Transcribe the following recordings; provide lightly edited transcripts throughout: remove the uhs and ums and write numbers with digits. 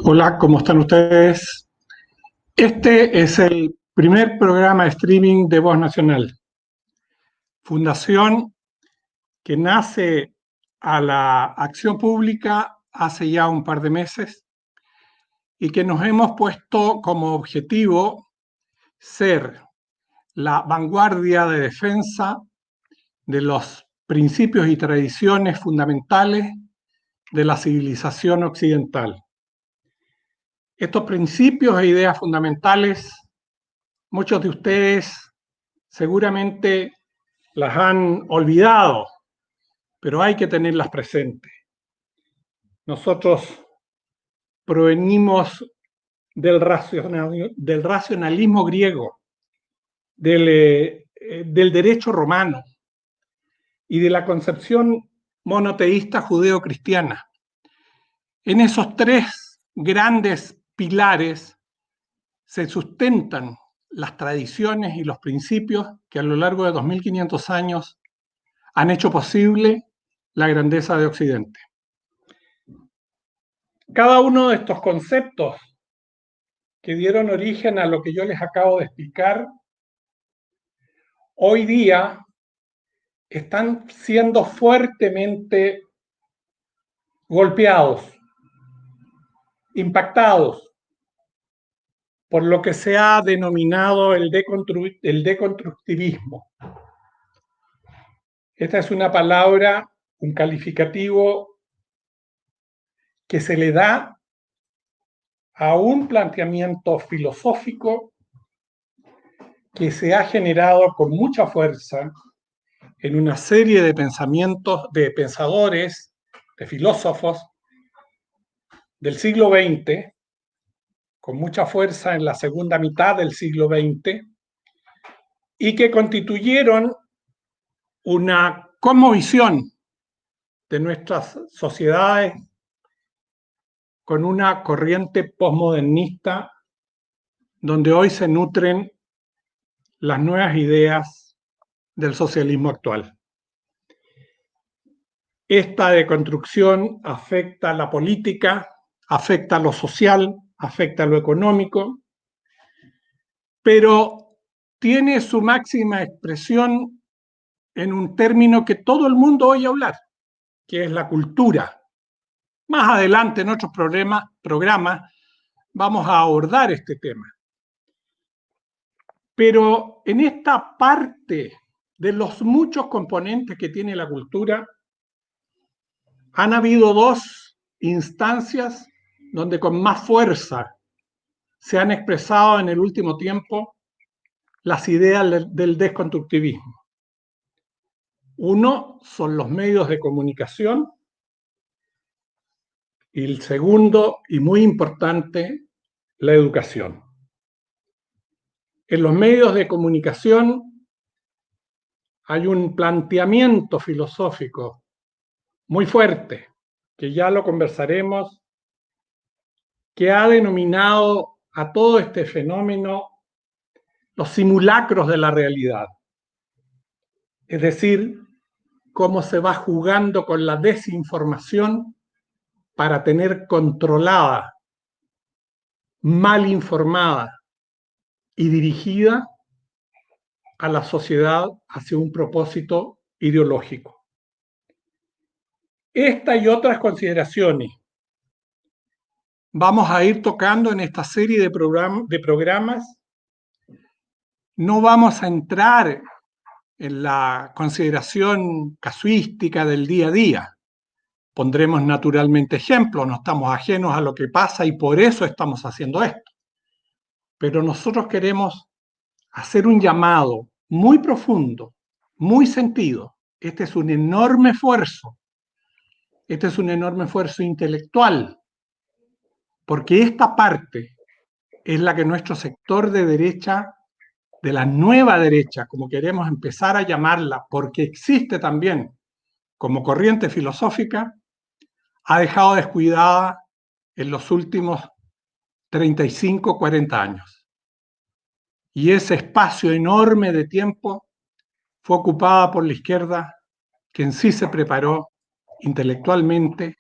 Hola, ¿cómo están ustedes? Este es el primer programa de streaming de Voz Nacional, fundación que nace a la acción pública hace ya un par de meses y que nos hemos puesto como objetivo ser la vanguardia de defensa de los principios y tradiciones fundamentales de la civilización occidental. Estos principios e ideas fundamentales, muchos de ustedes seguramente las han olvidado, pero hay que tenerlas presentes. Nosotros provenimos del racionalismo griego, del derecho romano y de la concepción monoteísta judeo-cristiana. En esos tres grandes pilares se sustentan las tradiciones y los principios que a lo largo de 2500 años han hecho posible la grandeza de Occidente. Cada uno de estos conceptos que dieron origen a lo que yo les acabo de explicar, hoy día están siendo fuertemente golpeados, impactados por lo que se ha denominado el deconstructivismo. Esta es una palabra, un calificativo que se le da a un planteamiento filosófico que se ha generado con mucha fuerza en una serie de pensamientos, de pensadores, de filósofos del siglo XX, con mucha fuerza en la segunda mitad del siglo XX, y que constituyeron una cosmovisión de nuestras sociedades con una corriente posmodernista donde hoy se nutren las nuevas ideas del socialismo actual. Esta deconstrucción afecta a la política, afecta a lo social, afecta a lo económico, pero tiene su máxima expresión en un término que todo el mundo oye hablar, que es la cultura. Más adelante en otros programas vamos a abordar este tema. Pero en esta parte de los muchos componentes que tiene la cultura, han habido dos instancias donde con más fuerza se han expresado en el último tiempo las ideas del desconstructivismo. Uno son los medios de comunicación y el segundo, y muy importante, la educación. En los medios de comunicación hay un planteamiento filosófico muy fuerte, que ya lo conversaremos, que ha denominado a todo este fenómeno los simulacros de la realidad. Es decir, cómo se va jugando con la desinformación para tener controlada, mal informada y dirigida a la sociedad hacia un propósito ideológico. Esta y otras consideraciones vamos a ir tocando en esta serie de programas. No vamos a entrar en la consideración casuística del día a día. Pondremos naturalmente ejemplos, no estamos ajenos a lo que pasa y por eso estamos haciendo esto. Pero nosotros queremos hacer un llamado muy profundo, muy sentido. Este es un enorme esfuerzo. Este es un enorme esfuerzo intelectual, porque esta parte es la que nuestro sector de derecha, de la nueva derecha, como queremos empezar a llamarla, porque existe también como corriente filosófica, ha dejado descuidada en los últimos 35, 40 años. Y ese espacio enorme de tiempo fue ocupada por la izquierda, que en sí se preparó intelectualmente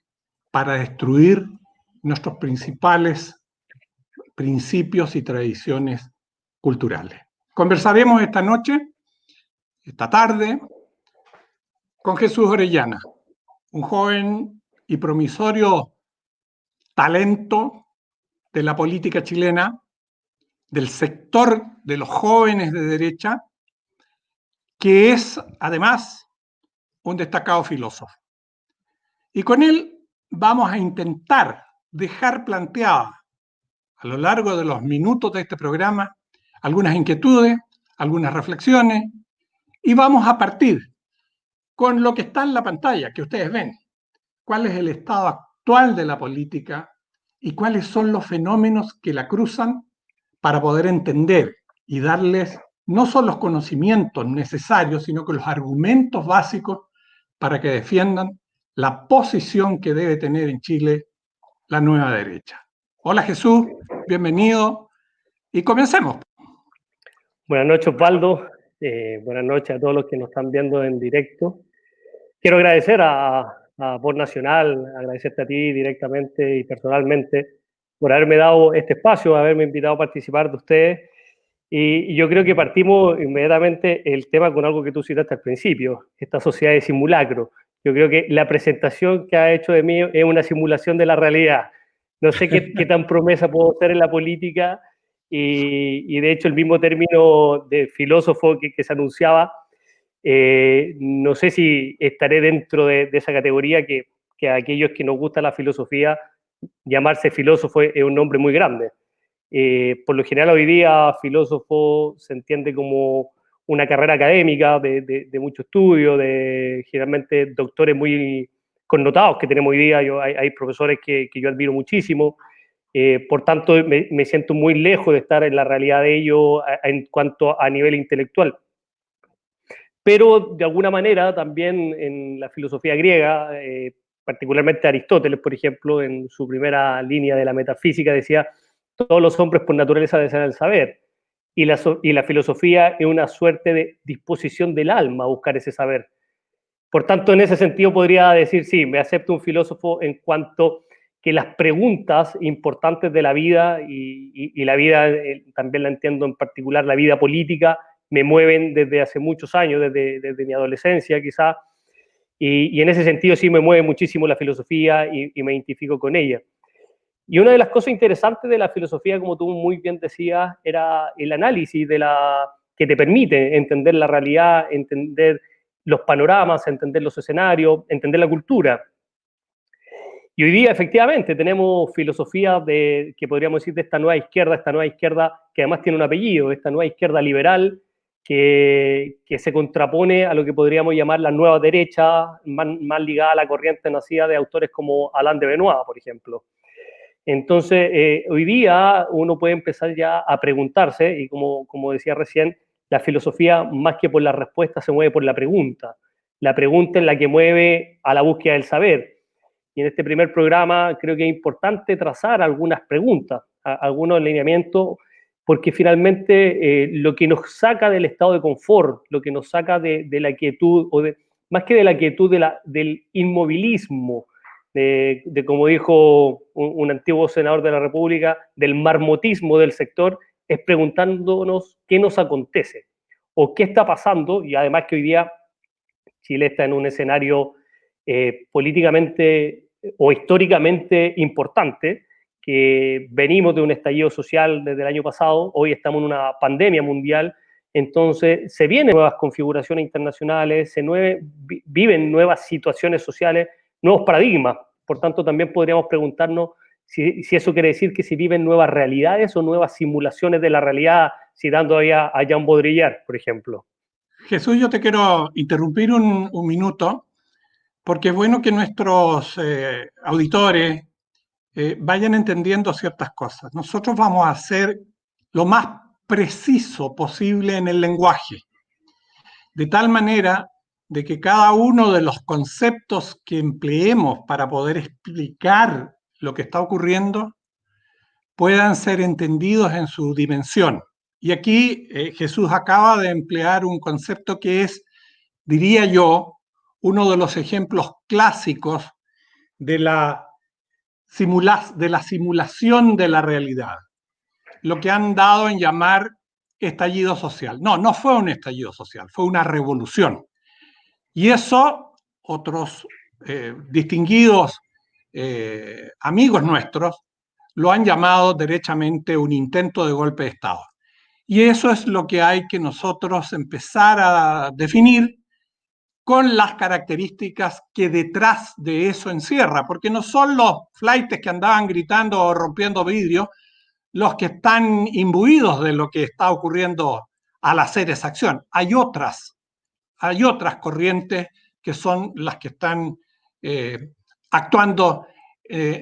para destruir nuestros principales principios y tradiciones culturales. Conversaremos esta tarde, con Jesús Orellana, un joven y promisorio talento de la política chilena, del sector de los jóvenes de derecha, que es además un destacado filósofo. Y con él vamos a intentar dejar planteadas a lo largo de los minutos de este programa algunas inquietudes, algunas reflexiones, y vamos a partir con lo que está en la pantalla, que ustedes ven. ¿Cuál es el estado actual de la política y cuáles son los fenómenos que la cruzan para poder entender y darles no solo los conocimientos necesarios, sino que los argumentos básicos para que defiendan la posición que debe tener en Chile la nueva derecha? Hola Jesús, bienvenido y comencemos. Buenas noches, Osvaldo. Buenas noches a todos los que nos están viendo en directo. Quiero agradecer a Voz Nacional, agradecerte a ti directamente y personalmente por haberme dado este espacio, haberme invitado a participar de ustedes. Y yo creo que partimos inmediatamente el tema con algo que tú citaste al principio, esta sociedad de simulacro. Yo creo que la presentación que ha hecho de mí es una simulación de la realidad. No sé qué tan promesa puedo hacer en la política y de hecho el mismo término de filósofo que se anunciaba, no sé si estaré dentro de esa categoría que a aquellos que nos gusta la filosofía, llamarse filósofo es un nombre muy grande. Por lo general hoy día filósofo se entiende como una carrera académica de mucho estudio, de generalmente doctores muy connotados que tenemos hoy día. Hay profesores que yo admiro muchísimo, por tanto me siento muy lejos de estar en la realidad de ellos en cuanto a nivel intelectual. Pero de alguna manera también en la filosofía griega, particularmente Aristóteles, por ejemplo, en su primera línea de la metafísica decía: todos los hombres por naturaleza desean el saber, y la filosofía es una suerte de disposición del alma a buscar ese saber. Por tanto, en ese sentido podría decir, sí, me acepto un filósofo en cuanto que las preguntas importantes de la vida, y la vida también la entiendo en particular, la vida política, me mueven desde hace muchos años, desde mi adolescencia quizá, y en ese sentido sí me mueve muchísimo la filosofía y me identifico con ella. Y una de las cosas interesantes de la filosofía, como tú muy bien decías, era el análisis que te permite entender la realidad, entender los panoramas, entender los escenarios, entender la cultura. Y hoy día, efectivamente, tenemos filosofía que podríamos decir de esta nueva izquierda que además tiene un apellido, esta nueva izquierda liberal, que se contrapone a lo que podríamos llamar la nueva derecha, más ligada a la corriente nacida de autores como Alain de Benoist, por ejemplo. Entonces, hoy día uno puede empezar ya a preguntarse, y como decía recién, la filosofía, más que por la respuesta, se mueve por la pregunta. La pregunta es la que mueve a la búsqueda del saber. Y en este primer programa creo que es importante trazar algunas preguntas, algunos lineamientos, porque finalmente lo que nos saca del estado de confort, lo que nos saca de la quietud, más que de la quietud, del inmovilismo, como dijo un antiguo senador de la República, del marmotismo del sector, es preguntándonos qué nos acontece o qué está pasando, y además que hoy día Chile está en un escenario políticamente o históricamente importante, que venimos de un estallido social desde el año pasado, hoy estamos en una pandemia mundial, entonces se vienen nuevas configuraciones internacionales, viven nuevas situaciones sociales, nuevos paradigmas. Por tanto, también podríamos preguntarnos si eso quiere decir que se viven nuevas realidades o nuevas simulaciones de la realidad, citando a Jean Baudrillard, por ejemplo. Jesús, yo te quiero interrumpir un minuto, porque es bueno que nuestros auditores vayan entendiendo ciertas cosas. Nosotros vamos a ser lo más preciso posible en el lenguaje, de tal manera de que cada uno de los conceptos que empleemos para poder explicar lo que está ocurriendo puedan ser entendidos en su dimensión. Y aquí Jesús acaba de emplear un concepto que es, diría yo, uno de los ejemplos clásicos de la de la simulación de la realidad, lo que han dado en llamar estallido social. No, no fue un estallido social, fue una revolución. Y eso otros distinguidos amigos nuestros lo han llamado derechamente un intento de golpe de Estado. Y eso es lo que hay que nosotros empezar a definir con las características que detrás de eso encierra, porque no son los flaites que andaban gritando o rompiendo vidrio los que están imbuidos de lo que está ocurriendo al hacer esa acción. Hay otras corrientes que son las que están actuando,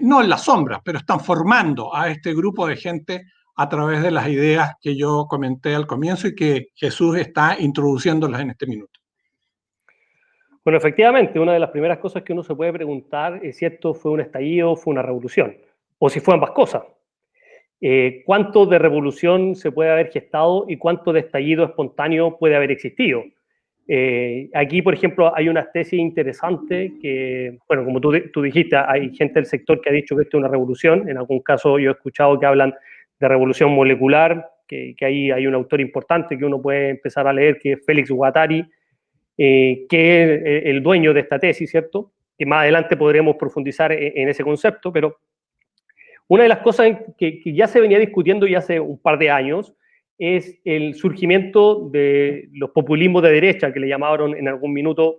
no en la sombra, pero están formando a este grupo de gente a través de las ideas que yo comenté al comienzo y que Jesús está introduciéndolas en este minuto. Bueno, efectivamente, una de las primeras cosas que uno se puede preguntar es si esto fue un estallido, fue una revolución, o si fue ambas cosas. ¿Cuánto de revolución se puede haber gestado y cuánto de estallido espontáneo puede haber existido? Aquí, por ejemplo, hay una tesis interesante que, bueno, como tú dijiste, hay gente del sector que ha dicho que esto es una revolución. En algún caso yo he escuchado que hablan de revolución molecular, que ahí hay un autor importante que uno puede empezar a leer, que es Félix Guattari, que es el dueño de esta tesis, ¿cierto? Que más adelante podremos profundizar en ese concepto, pero una de las cosas que ya se venía discutiendo ya hace un par de años es el surgimiento de los populismos de derecha, que le llamaron en algún minuto,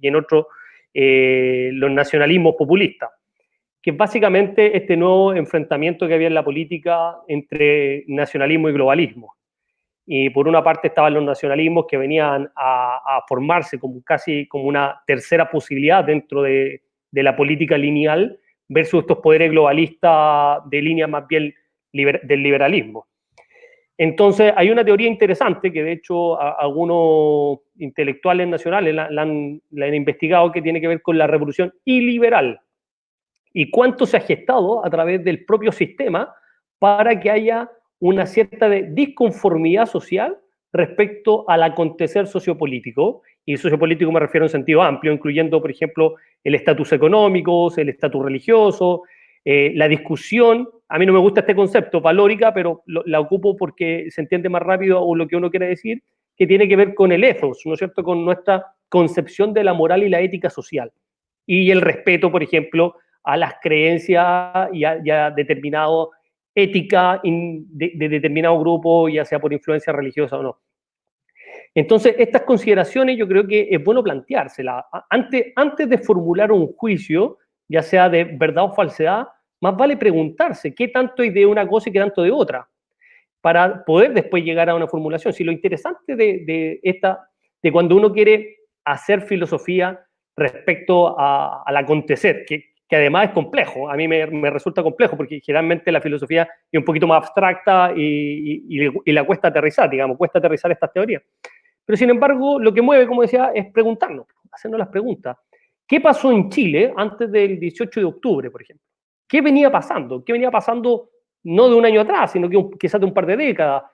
y en otro los nacionalismos populistas, que es básicamente este nuevo enfrentamiento que había en la política entre nacionalismo y globalismo. Y por una parte estaban los nacionalismos que venían a formarse como casi como una tercera posibilidad dentro de la política lineal versus estos poderes globalistas de línea más bien del liberalismo. Entonces hay una teoría interesante que de hecho algunos intelectuales nacionales la han investigado, que tiene que ver con la revolución iliberal y cuánto se ha gestado a través del propio sistema para que haya una cierta disconformidad social respecto al acontecer sociopolítico, y sociopolítico me refiero en sentido amplio, incluyendo, por ejemplo, el estatus económico, el estatus religioso, la discusión. A mí no me gusta este concepto, palórica, pero la ocupo porque se entiende más rápido o lo que uno quiere decir, que tiene que ver con el ethos, ¿no es cierto?, con nuestra concepción de la moral y la ética social, y el respeto, por ejemplo, a las creencias y a determinado ética de determinado grupo, ya sea por influencia religiosa o no. Entonces, estas consideraciones yo creo que es bueno planteárselas. Antes de formular un juicio, ya sea de verdad o falsedad, más vale preguntarse qué tanto hay de una cosa y qué tanto de otra, para poder después llegar a una formulación. Si lo interesante de cuando uno quiere hacer filosofía respecto al acontecer, que además es complejo, a mí me resulta complejo, porque generalmente la filosofía es un poquito más abstracta y la cuesta aterrizar, digamos, cuesta aterrizar estas teorías. Pero sin embargo, lo que mueve, como decía, es preguntarnos, hacernos las preguntas. ¿Qué pasó en Chile antes del 18 de octubre, por ejemplo? ¿Qué venía pasando? ¿Qué venía pasando no de un año atrás, sino que quizás de un par de décadas?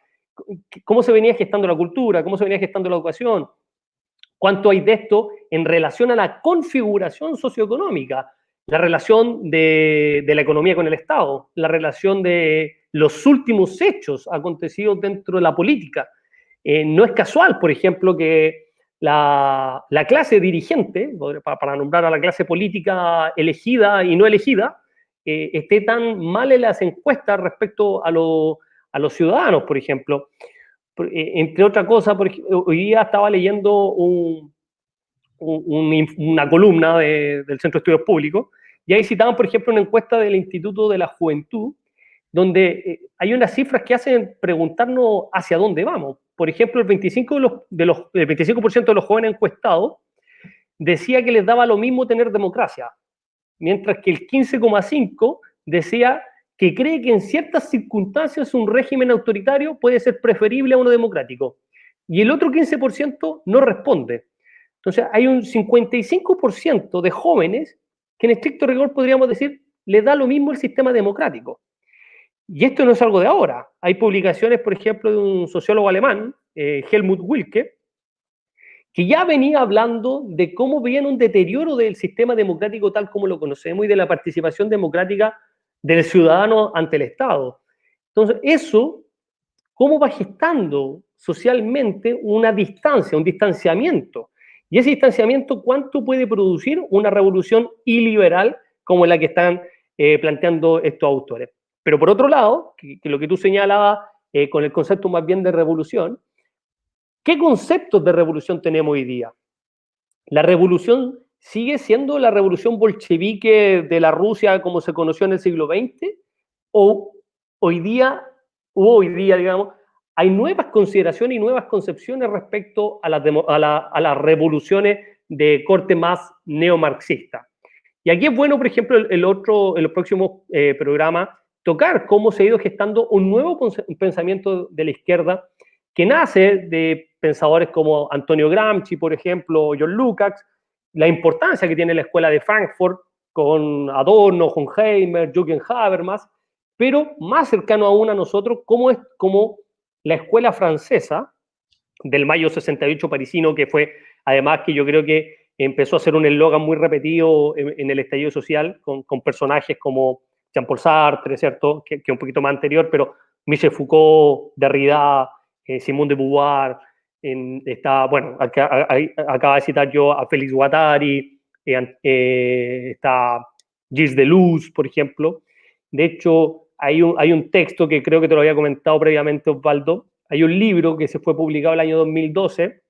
¿Cómo se venía gestando la cultura? ¿Cómo se venía gestando la educación? ¿Cuánto hay de esto en relación a la configuración socioeconómica? La relación de la economía con el Estado, la relación de los últimos hechos acontecidos dentro de la política. No es casual, por ejemplo, que la clase dirigente, para nombrar a la clase política elegida y no elegida, esté tan mal en las encuestas respecto a los ciudadanos, por ejemplo. Entre otras cosas, hoy día estaba leyendo una columna del Centro de Estudios Públicos, y ahí citaban, por ejemplo, una encuesta del Instituto de la Juventud, donde hay unas cifras que hacen preguntarnos hacia dónde vamos. Por ejemplo, el 25% de los jóvenes encuestados decía que les daba lo mismo tener democracia, mientras que el 15,5% decía que cree que en ciertas circunstancias un régimen autoritario puede ser preferible a uno democrático. Y el otro 15% no responde. Entonces, hay un 55% de jóvenes que en estricto rigor podríamos decir les da lo mismo el sistema democrático. Y esto no es algo de ahora. Hay publicaciones, por ejemplo, de un sociólogo alemán, Helmut Wilke, que ya venía hablando de cómo viene un deterioro del sistema democrático tal como lo conocemos y de la participación democrática del ciudadano ante el Estado. Entonces, eso, ¿cómo va gestando socialmente una distancia, un distanciamiento? Y ese distanciamiento, ¿cuánto puede producir una revolución iliberal como la que están planteando estos autores? Pero por otro lado, que lo que tú señalabas con el concepto más bien de revolución, ¿qué conceptos de revolución tenemos hoy día? ¿La revolución sigue siendo la revolución bolchevique de la Rusia como se conoció en el siglo XX? ¿O hoy día, digamos, hay nuevas consideraciones y nuevas concepciones respecto a las revoluciones de corte más neomarxista? Y aquí es bueno, por ejemplo, en los próximos programas, tocar cómo se ha ido gestando un nuevo pensamiento de la izquierda que nace de pensadores como Antonio Gramsci, por ejemplo, o John Lukács, la importancia que tiene la escuela de Frankfurt con Adorno, Horkheimer, Jürgen Habermas, pero más cercano aún a nosotros, como la escuela francesa del Mayo 68 parisino, que fue además que yo creo que empezó a ser un eslogan muy repetido en el estallido social, con personajes como Jean-Paul Sartre, ¿cierto? Que un poquito más anterior, pero Michel Foucault, Derrida, Simone de Beauvoir, bueno, acaba de citar yo a Félix Guattari, está Gilles Deleuze, por ejemplo. De hecho, hay un texto que creo que te lo había comentado previamente, Osvaldo. Hay un libro que se fue publicado el año 2012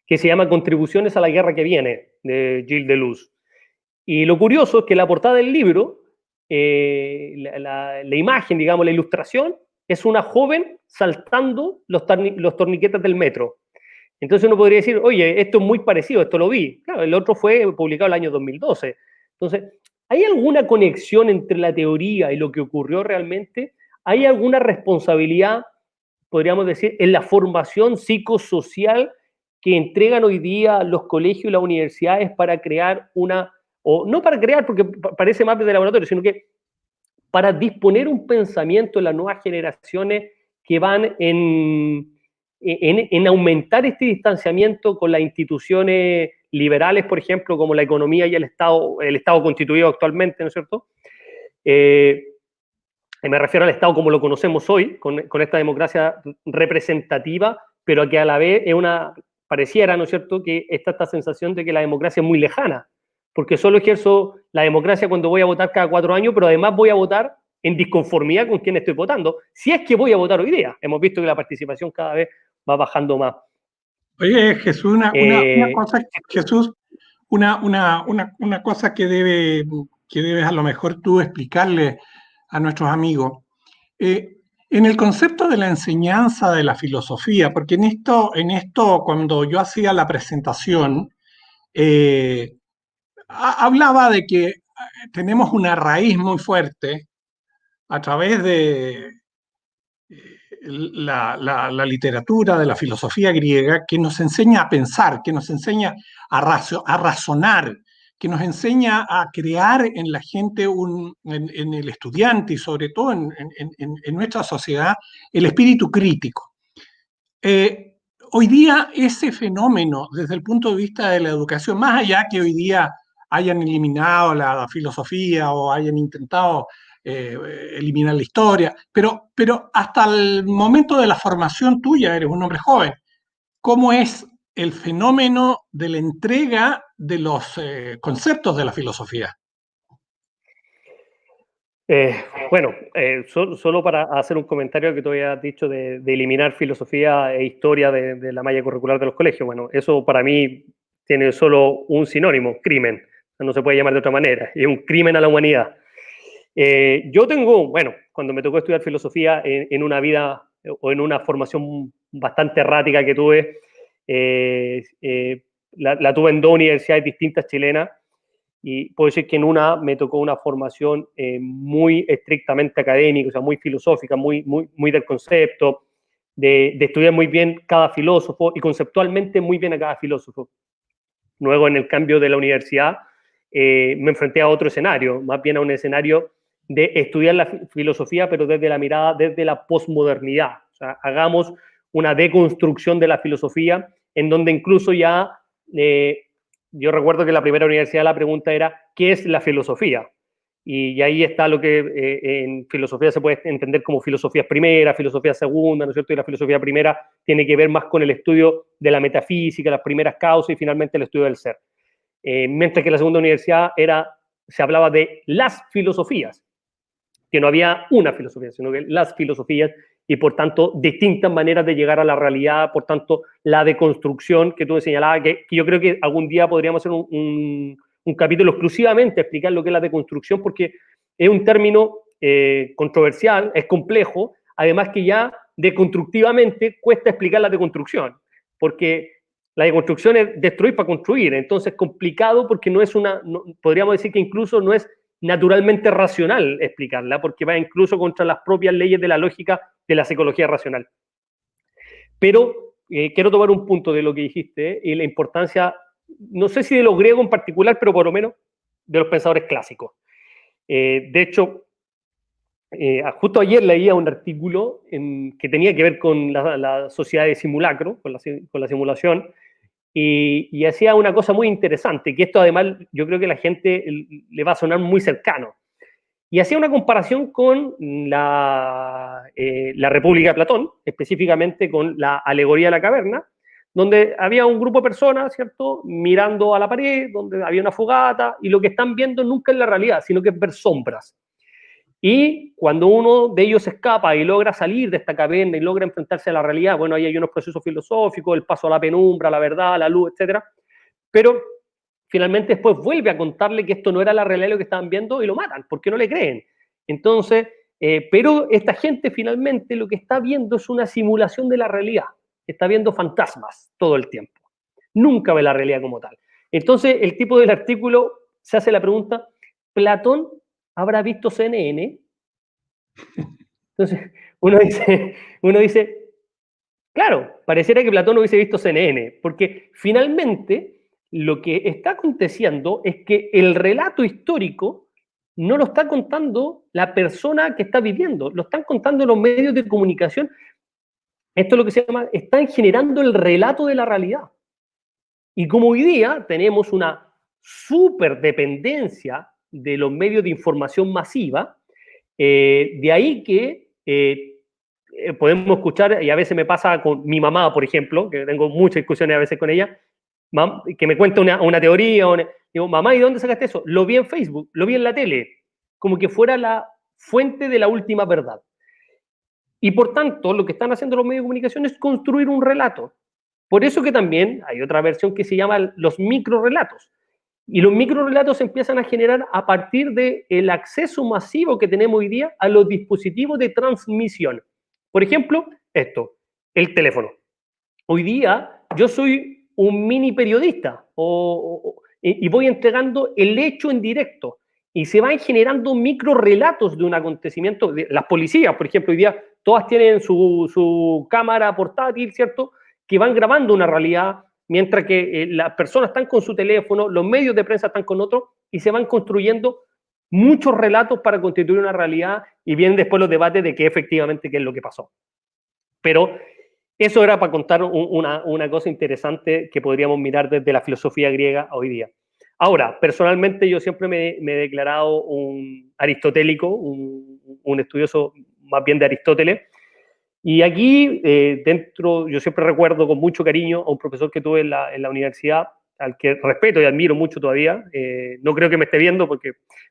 que se llama Contribuciones a la guerra que viene, de Gilles Deleuze. Y lo curioso es que la portada del libro, la imagen, digamos, la ilustración, es una joven saltando los torniquetes del metro. Entonces uno podría decir, oye, esto es muy parecido, esto lo vi. Claro, el otro fue publicado el año 2012. Entonces, ¿hay alguna conexión entre la teoría y lo que ocurrió realmente? ¿Hay alguna responsabilidad, podríamos decir, en la formación psicosocial que entregan hoy día los colegios y las universidades para crear o no para crear porque parece más de laboratorio, sino que para disponer un pensamiento en las nuevas generaciones que van en aumentar este distanciamiento con las instituciones liberales, por ejemplo, como la economía y el Estado constituido actualmente, ¿no es cierto? Me refiero al Estado como lo conocemos hoy, con esta democracia representativa, pero que a la vez pareciera, ¿no es cierto?, que está esta sensación de que la democracia es muy lejana, porque solo ejerzo la democracia cuando voy a votar cada 4 años, pero además voy a votar en disconformidad con quien estoy votando, si es que voy a votar hoy día. Hemos visto que la participación cada vez va bajando más. Oye, Jesús, una cosa que debes a lo mejor tú explicarle a nuestros amigos. En el concepto de la enseñanza de la filosofía, porque en esto cuando yo hacía la presentación, hablaba de que tenemos una raíz muy fuerte a través de la literatura, de la filosofía griega, que nos enseña a pensar, que nos enseña a razonar, que nos enseña a crear en la gente, en el estudiante y sobre todo en nuestra sociedad, el espíritu crítico. Hoy día ese fenómeno, desde el punto de vista de la educación, más allá que hoy día hayan eliminado la filosofía o hayan intentado eliminar la historia, pero hasta el momento de la formación tuya, eres un hombre joven, ¿cómo es el fenómeno de la entrega de los conceptos de la filosofía? Bueno, solo para hacer un comentario que tú habías dicho de eliminar filosofía e historia de la malla curricular de los colegios. Bueno, eso para mí tiene solo un sinónimo, crimen. No se puede llamar de otra manera. Es un crimen a la humanidad. Yo tengo, bueno, cuando me tocó estudiar filosofía en una vida o en una formación bastante errática que tuve, la tuve en dos universidades distintas chilenas. Y puedo decir que en una me tocó una formación muy estrictamente académica, o sea, muy filosófica, muy del concepto, de estudiar muy bien cada filósofo y conceptualmente muy bien a cada filósofo. Luego, en el cambio de la universidad, me enfrenté a otro escenario, más bien a un escenario de estudiar la filosofía, pero desde la mirada, desde la posmodernidad. O sea, hagamos una deconstrucción de la filosofía, en donde incluso ya yo recuerdo que la primera universidad la pregunta era, ¿qué es la filosofía? y ahí está lo que en filosofía se puede entender como filosofía primera, filosofía segunda, ¿no es cierto? Y la filosofía primera tiene que ver más con el estudio de la metafísica, las primeras causas y finalmente el estudio del ser. Mientras que la segunda universidad se hablaba de las filosofías, que no había una filosofía, sino que las filosofías y por tanto distintas maneras de llegar a la realidad, por tanto la deconstrucción que tú me señalabas, que yo creo que algún día podríamos hacer un capítulo exclusivamente a explicar lo que es la deconstrucción, porque es un término controversial, es complejo, además que ya deconstructivamente cuesta explicar la deconstrucción, porque la deconstrucción es destruir para construir, entonces es complicado porque no es podríamos decir que incluso no es naturalmente racional explicarla, porque va incluso contra las propias leyes de la lógica de la psicología racional. Pero quiero tomar un punto de lo que dijiste y la importancia, no sé si de los griegos en particular, pero por lo menos de los pensadores clásicos. De hecho, justo ayer leía un artículo que tenía que ver con la sociedad de simulacro, con la simulación, y hacía una cosa muy interesante, que esto además yo creo que a la gente le va a sonar muy cercano. Y hacía una comparación con la República de Platón, específicamente con la alegoría de la caverna, donde había un grupo de personas, ¿cierto?, mirando a la pared, donde había una fogata, y lo que están viendo nunca es la realidad, sino que es ver sombras. Y cuando uno de ellos escapa y logra salir de esta caverna y logra enfrentarse a la realidad, bueno, ahí hay unos procesos filosóficos, el paso a la penumbra, la verdad, la luz, etc. Pero finalmente después vuelve a contarle que esto no era la realidad de lo que estaban viendo y lo matan, porque no le creen. Entonces, pero esta gente finalmente lo que está viendo es una simulación de la realidad, está viendo fantasmas todo el tiempo. Nunca ve la realidad como tal. Entonces, el tipo del artículo se hace la pregunta, ¿Platón habrá visto CNN? Entonces, uno dice, claro, pareciera que Platón hubiese visto CNN, porque finalmente lo que está aconteciendo es que el relato histórico no lo está contando la persona que está viviendo, lo están contando los medios de comunicación. Esto es lo que se llama, están generando el relato de la realidad. Y como hoy día tenemos una superdependencia de los medios de información masiva, de ahí que podemos escuchar, y a veces me pasa con mi mamá, por ejemplo, que tengo muchas discusiones a veces con ella, que me cuenta una teoría, digo, mamá, ¿y dónde sacaste eso? Lo vi en Facebook, lo vi en la tele, como que fuera la fuente de la última verdad. Y por tanto, lo que están haciendo los medios de comunicación es construir un relato. Por eso que también hay otra versión que se llama los microrelatos. Y los microrelatos se empiezan a generar a partir del acceso masivo que tenemos hoy día a los dispositivos de transmisión. Por ejemplo, esto, el teléfono. Hoy día yo soy un mini periodista y voy entregando el hecho en directo y se van generando microrelatos de un acontecimiento. Las policías, por ejemplo, hoy día todas tienen su cámara portátil, ¿cierto?, que van grabando una realidad, mientras que las personas están con su teléfono, los medios de prensa están con otro, y se van construyendo muchos relatos para constituir una realidad, y vienen después los debates de qué efectivamente qué es lo que pasó. Pero eso era para contar una cosa interesante que podríamos mirar desde la filosofía griega hoy día. Ahora, personalmente yo siempre me he declarado un aristotélico, un estudioso más bien de Aristóteles. Y aquí, yo siempre recuerdo con mucho cariño a un profesor que tuve en la universidad, al que respeto y admiro mucho todavía. No creo que me esté viendo,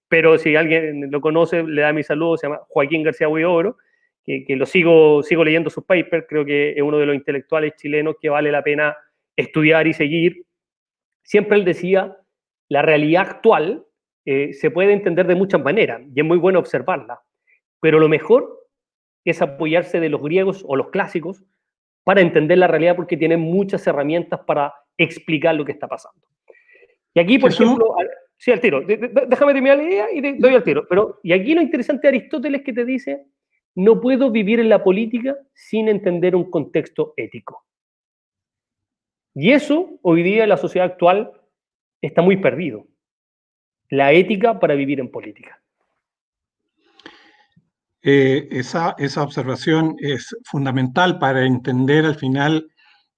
pero si alguien lo conoce, le da mi saludo, se llama Joaquín García Huidobro, que lo sigo leyendo sus papers, creo que es uno de los intelectuales chilenos que vale la pena estudiar y seguir. Siempre él decía, la realidad actual se puede entender de muchas maneras, y es muy bueno observarla, pero lo mejor es apoyarse de los griegos o los clásicos para entender la realidad, porque tienen muchas herramientas para explicar lo que está pasando. Y aquí, por ejemplo, sí, al tiro, déjame terminar la idea y doy al tiro, y aquí lo interesante de Aristóteles que te dice, no puedo vivir en la política sin entender un contexto ético. Y eso, hoy día en la sociedad actual, está muy perdido. La ética para vivir en política. Esa observación es fundamental para entender al final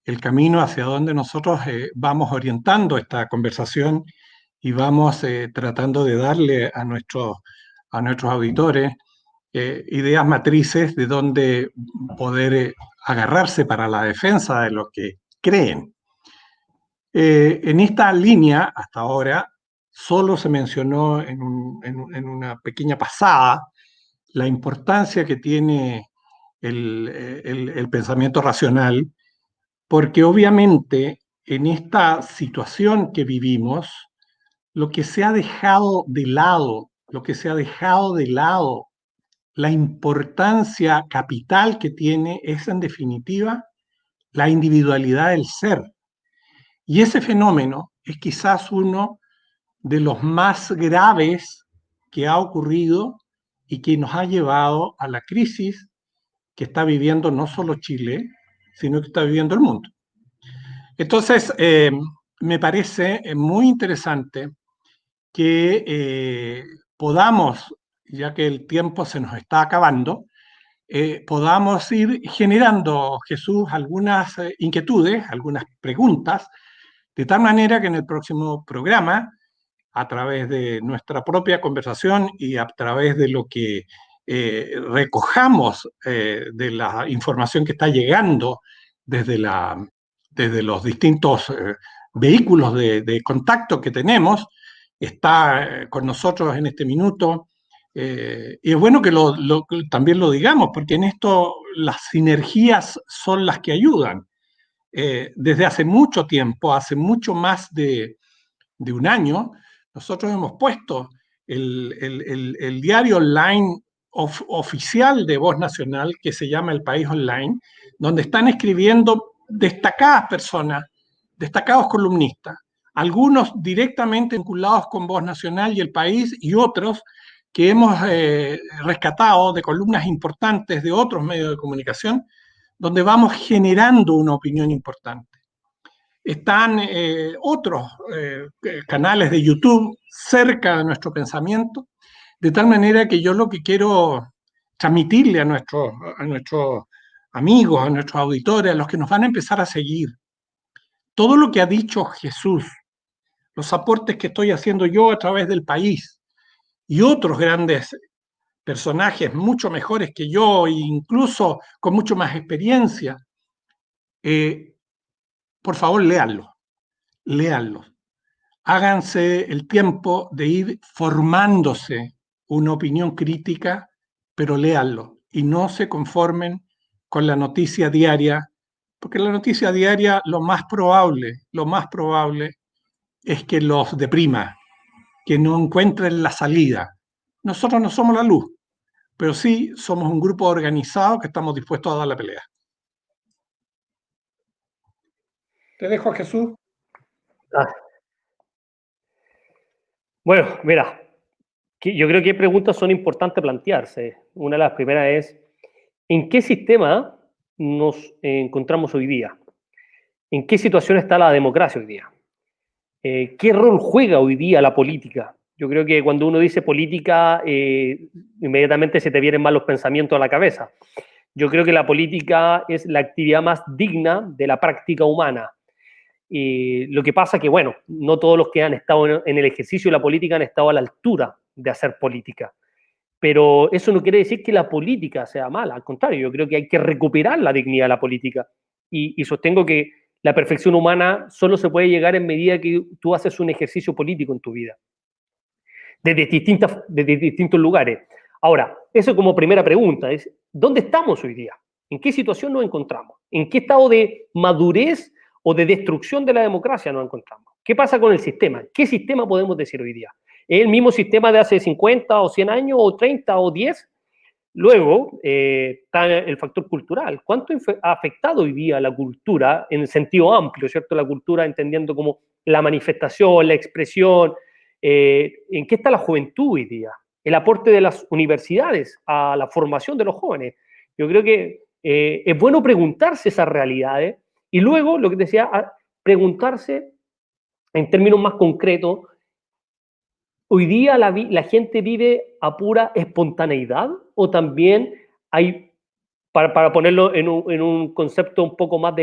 el camino hacia donde nosotros vamos orientando esta conversación y vamos tratando de darle a nuestros a nuestros auditores ideas matrices de donde poder agarrarse para la defensa de lo que creen. En esta línea, hasta ahora, solo se mencionó en una pequeña pasada la importancia que tiene el pensamiento racional, porque obviamente en esta situación que vivimos, lo que se ha dejado de lado, la importancia capital que tiene es en definitiva la individualidad del ser. Y ese fenómeno es quizás uno de los más graves que ha ocurrido y que nos ha llevado a la crisis que está viviendo no solo Chile, sino que está viviendo el mundo. Entonces, me parece muy interesante que podamos, ya que el tiempo se nos está acabando, podamos ir generando, Jesús, algunas inquietudes, algunas preguntas, de tal manera que en el próximo programa, a través de nuestra propia conversación y a través de lo que recojamos de la información que está llegando desde los distintos vehículos de contacto que tenemos, está con nosotros en este minuto. Y es bueno que también lo digamos, porque en esto las sinergias son las que ayudan. Desde hace mucho tiempo, hace mucho más de un año, nosotros hemos puesto el diario online oficial de Voz Nacional, que se llama El País Online, donde están escribiendo destacadas personas, destacados columnistas, algunos directamente vinculados con Voz Nacional y El País, y otros que hemos rescatado de columnas importantes de otros medios de comunicación, donde vamos generando una opinión importante. Están otros canales de YouTube cerca de nuestro pensamiento, de tal manera que yo lo que quiero transmitirle a nuestros amigos, a nuestros auditores, a los que nos van a empezar a seguir, todo lo que ha dicho Jesús, los aportes que estoy haciendo yo a través del país y otros grandes personajes mucho mejores que yo, e incluso con mucho más experiencia, por favor, léanlo. Háganse el tiempo de ir formándose una opinión crítica, pero léanlo y no se conformen con la noticia diaria, porque la noticia diaria lo más probable es que los deprima, que no encuentren la salida. Nosotros no somos la luz, pero sí somos un grupo organizado que estamos dispuestos a dar la pelea. Te dejo, Jesús. Bueno, mira, yo creo que preguntas son importantes plantearse. Una de las primeras es, ¿en qué sistema nos encontramos hoy día? ¿En qué situación está la democracia hoy día? ¿Qué rol juega hoy día la política? Yo creo que cuando uno dice política, inmediatamente se te vienen más los pensamientos a la cabeza. Yo creo que la política es la actividad más digna de la práctica humana. Lo que pasa que, bueno, no todos los que han estado en el ejercicio de la política han estado a la altura de hacer política. Pero eso no quiere decir que la política sea mala, al contrario, yo creo que hay que recuperar la dignidad de la política. Y sostengo que la perfección humana solo se puede llegar en medida que tú haces un ejercicio político en tu vida, desde distintos lugares. Ahora, eso como primera pregunta es, ¿dónde estamos hoy día? ¿En qué situación nos encontramos? ¿En qué estado de madurez o de destrucción de la democracia nos encontramos? ¿Qué pasa con el sistema? ¿Qué sistema podemos decir hoy día? ¿Es el mismo sistema de hace 50 o 100 años o 30 o 10? Luego está el factor cultural. ¿Cuánto ha afectado hoy día la cultura en sentido amplio, ¿cierto? La cultura entendiendo como la manifestación, la expresión. ¿En qué está la juventud hoy día? El aporte de las universidades a la formación de los jóvenes. Yo creo que es bueno preguntarse esas realidades y luego, lo que decía, preguntarse en términos más concretos, ¿hoy día la gente vive a pura espontaneidad o también hay, para ponerlo en un concepto un poco más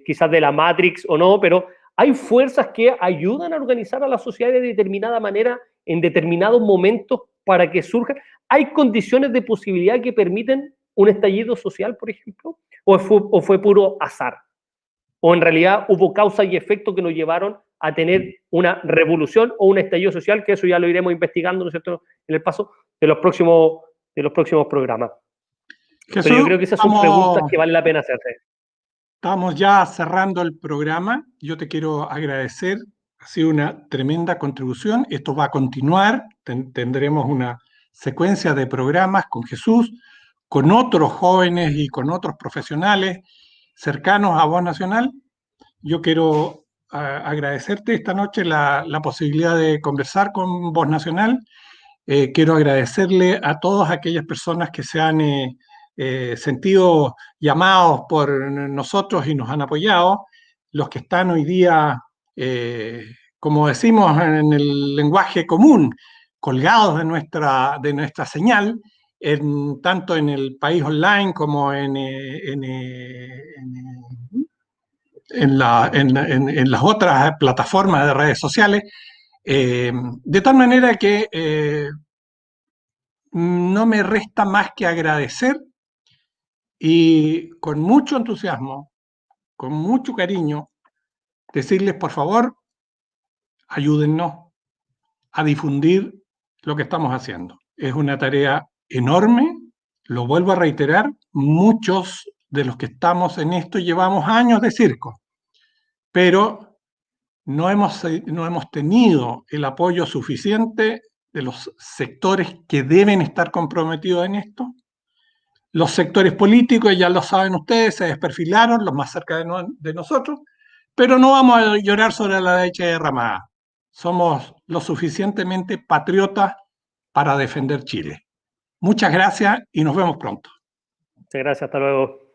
quizás de la Matrix o no, pero hay fuerzas que ayudan a organizar a la sociedad de determinada manera en determinados momentos para que surja? ¿Hay condiciones de posibilidad que permiten un estallido social, por ejemplo? ¿O fue puro azar? ¿O en realidad hubo causa y efecto que nos llevaron a tener una revolución o un estallido social? Que eso ya lo iremos investigando, ¿no es cierto?, en el paso de los próximos programas. Jesús, Pero yo creo que esas son preguntas que vale la pena hacerse. estamos ya cerrando el programa. Yo te quiero agradecer. Ha sido una tremenda contribución. Esto va a continuar. Tendremos una secuencia de programas con Jesús, con otros jóvenes y con otros profesionales cercanos a Voz Nacional. Yo quiero agradecerte esta noche la posibilidad de conversar con Voz Nacional. Quiero agradecerle a todas aquellas personas que se han sentido llamados por nosotros y nos han apoyado, los que están hoy día, como decimos en el lenguaje común, colgados de nuestra señal, tanto en el País Online como en las otras plataformas de redes sociales, de tal manera que no me resta más que agradecer y con mucho entusiasmo, con mucho cariño, decirles, por favor, ayúdennos a difundir lo que estamos haciendo. Es una tarea enorme, lo vuelvo a reiterar, muchos de los que estamos en esto llevamos años de circo, pero no hemos tenido el apoyo suficiente de los sectores que deben estar comprometidos en esto. Los sectores políticos, ya lo saben ustedes, se desperfilaron, los más cerca de nosotros, pero no vamos a llorar sobre la leche derramada. Somos lo suficientemente patriotas para defender Chile. Muchas gracias y nos vemos pronto. Muchas gracias, hasta luego.